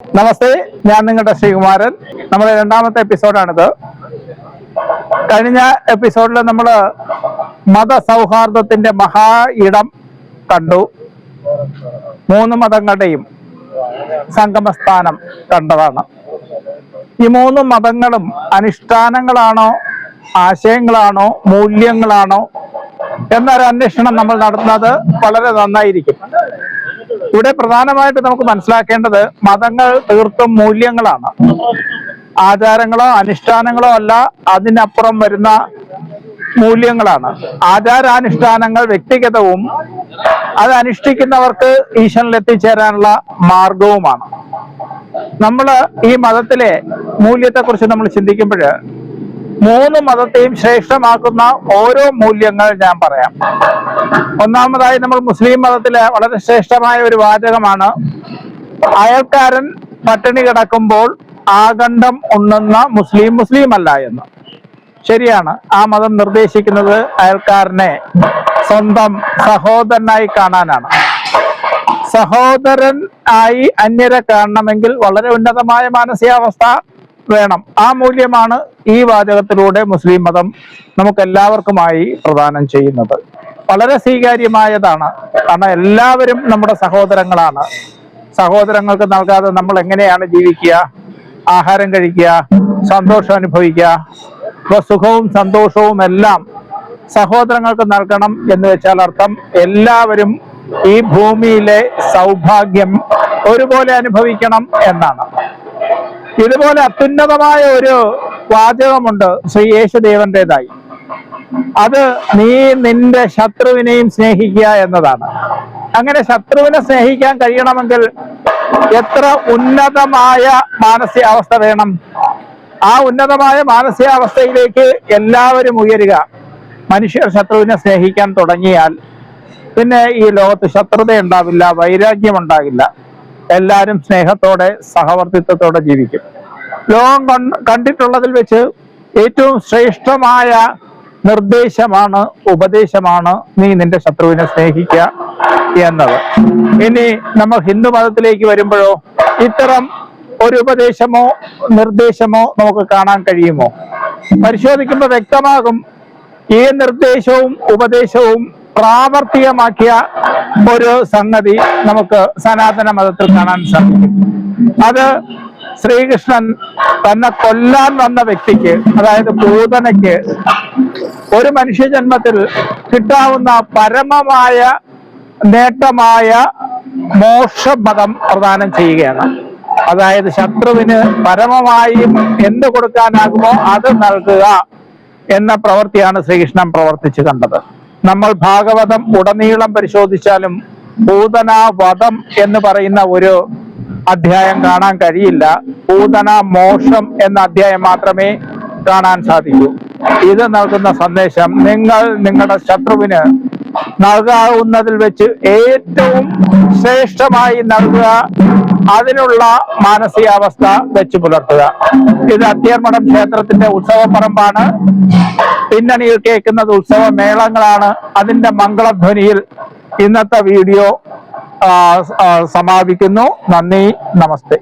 നമസ്തേ, ഞാൻ നിങ്ങളുടെ ശ്രീകുമാരൻ. നമ്മുടെ രണ്ടാമത്തെ എപ്പിസോഡാണിത്. കഴിഞ്ഞ എപ്പിസോഡിൽ നമ്മൾ മതസൗഹാർദ്ദത്തിന്റെ മഹാ ഇടം കണ്ടു. മൂന്ന് മതങ്ങളുടെയും സംഗമസ്ഥാനം കണ്ടതാണ്. ഈ മൂന്ന് മതങ്ങളും അനുഷ്ഠാനങ്ങളാണോ, ആശയങ്ങളാണോ, മൂല്യങ്ങളാണോ എന്നൊരു അന്വേഷണം നമ്മൾ നടത്തുന്നത് വളരെ നന്നായിരിക്കും. ഇവിടെ പ്രധാനമായിട്ട് നമുക്ക് മനസ്സിലാക്കേണ്ടത് മതങ്ങൾ തീർത്തും മൂല്യങ്ങളാണ്. ആചാരങ്ങളോ അനുഷ്ഠാനങ്ങളോ അല്ല, അതിനപ്പുറം വരുന്ന മൂല്യങ്ങളാണ്. ആചാരാനുഷ്ഠാനങ്ങൾ വ്യക്തിഗതവും അത് അനുഷ്ഠിക്കുന്നവർക്ക് ഈശ്വരനിൽ എത്തിച്ചേരാനുള്ള മാർഗവുമാണ്. നമ്മൾ ഈ മതത്തിലെ മൂല്യത്തെക്കുറിച്ച് നമ്മൾ ചിന്തിക്കുമ്പോൾ മൂന്ന് മതത്തെയും ശ്രേഷ്ഠമാക്കുന്ന ഓരോ മൂല്യങ്ങൾ ഞാൻ പറയാം. ഒന്നാമതായി നമ്മൾ മുസ്ലിം മതത്തിലെ വളരെ ശ്രേഷ്ഠമായ ഒരു വാചകമാണ്, അയൽക്കാരൻ പട്ടിണി കിടക്കുമ്പോൾ ആകണ്ഠം ഉണ്ണുന്ന മുസ്ലിം അല്ല എന്ന്. ശരിയാണ്, ആ മതം നിർദ്ദേശിക്കുന്നത് അയൽക്കാരനെ സ്വന്തം സഹോദരനായി കാണാനാണ്. സഹോദരൻ ആയി അന്യരെ കാണണമെങ്കിൽ വളരെ ഉന്നതമായ മാനസികാവസ്ഥ വേണം. ആ മൂല്യമാണ് ഈ വാചകത്തിലൂടെ മുസ്ലിം മതം നമുക്ക് എല്ലാവർക്കുമായി പ്രദാനം ചെയ്യുന്നത്. വളരെ സ്വീകാര്യമായതാണ്. കാരണം എല്ലാവരും നമ്മുടെ സഹോദരങ്ങളാണ്. സഹോദരങ്ങൾക്ക് നൽകാതെ നമ്മൾ എങ്ങനെയാണ് ജീവിക്കുക, ആഹാരം കഴിക്കുക, സന്തോഷം അനുഭവിക്കുക? ഇപ്പൊ സുഖവും സന്തോഷവും എല്ലാം സഹോദരങ്ങൾക്ക് നൽകണം എന്ന് വെച്ചാൽ അർത്ഥം എല്ലാവരും ഈ ഭൂമിയിലെ സൗഭാഗ്യം ഒരുപോലെ അനുഭവിക്കണം എന്നാണ്. ഇതുപോലെ അത്യുന്നതമായ ഒരു വാചകമുണ്ട് ശ്രീ യേശുദേവന്റേതായി. അത് നീ നിന്റെ ശത്രുവിനെയും സ്നേഹിക്കുക എന്നതാണ്. അങ്ങനെ ശത്രുവിനെ സ്നേഹിക്കാൻ കഴിയണമെങ്കിൽ എത്ര ഉന്നതമായ മാനസികാവസ്ഥ വേണം? ആ ഉന്നതമായ മാനസികാവസ്ഥയിലേക്ക് എല്ലാവരും ഉയരുക. മനുഷ്യർ ശത്രുവിനെ സ്നേഹിക്കാൻ തുടങ്ങിയാൽ പിന്നെ ഈ ലോകത്ത് ശത്രുത ഉണ്ടാവില്ല, വൈരാഗ്യം ഉണ്ടാകില്ല. എല്ലാവരും സ്നേഹത്തോടെ സഹവർത്തിത്വത്തോടെ ജീവിക്കും. ലോകം കണ്ടിട്ടുള്ളതിൽ വെച്ച് ഏറ്റവും ശ്രേഷ്ഠമായ നിർദ്ദേശമാണ്, ഉപദേശമാണ് നീ നിന്റെ ശത്രുവിനെ സ്നേഹിക്കുക എന്നത്. ഇനി നമ്മൾ ഹിന്ദു മതത്തിലേക്ക് വരുമ്പോഴോ ഇത്തരം ഒരു ഉപദേശമോ നിർദ്ദേശമോ നമുക്ക് കാണാൻ കഴിയുമോ? പരിശോധിക്കുമ്പോൾ വ്യക്തമാകും, ഈ നിർദ്ദേശവും ഉപദേശവും പ്രാവർത്തികമാക്കിയ ഒരു സംഗതി നമുക്ക് സനാതന മതത്തിൽ കാണാൻ സാധിക്കും. അത് ശ്രീകൃഷ്ണൻ തന്നെ കൊല്ലാൻ വന്ന വ്യക്തിക്ക്, അതായത് പൂതനയ്ക്ക് ഒരു മനുഷ്യജന്മത്തിൽ കിട്ടാവുന്ന പരമമായ നേട്ടമായ മോക്ഷപദം പ്രദാനം ചെയ്യുകയാണ്. അതായത് ശത്രുവിന് പരമമായും എന്ത് കൊടുക്കാനാകുമോ അത് നൽകുക എന്ന പ്രവൃത്തിയാണ് ശ്രീകൃഷ്ണൻ പ്രവർത്തിച്ചു കണ്ടത്. നമ്മൾ ഭാഗവതം ഉടനീളം പരിശോധിച്ചാലും പൂതനാവധം എന്ന് പറയുന്ന ഒരു അധ്യായം കാണാൻ കഴിയില്ല. പൂതന മോക്ഷം എന്ന അധ്യായം മാത്രമേ കാണാൻ സാധിക്കൂ. ഇത് നൽകുന്ന സന്ദേശം, നിങ്ങൾ നിങ്ങളുടെ ശത്രുവിന് നൽകാവുന്നതിൽ വെച്ച് ഏറ്റവും ശ്രേഷ്ഠമായി നൽകുക, അതിനുള്ള മാനസികാവസ്ഥ വെച്ച് പുലർത്തുക. ഇത് അത്തിയർമഠം ക്ഷേത്രത്തിന്റെ ഉത്സവപ്പറമ്പാണ്. പിന്നണിയിൽ കേൾക്കുന്നത് ഉത്സവ മേളങ്ങളാണ്. അതിന്റെ മംഗളധ്വനിയിൽ ഇന്നത്തെ വീഡിയോ സമാപിക്കുന്നു. നന്ദി, നമസ്തേ.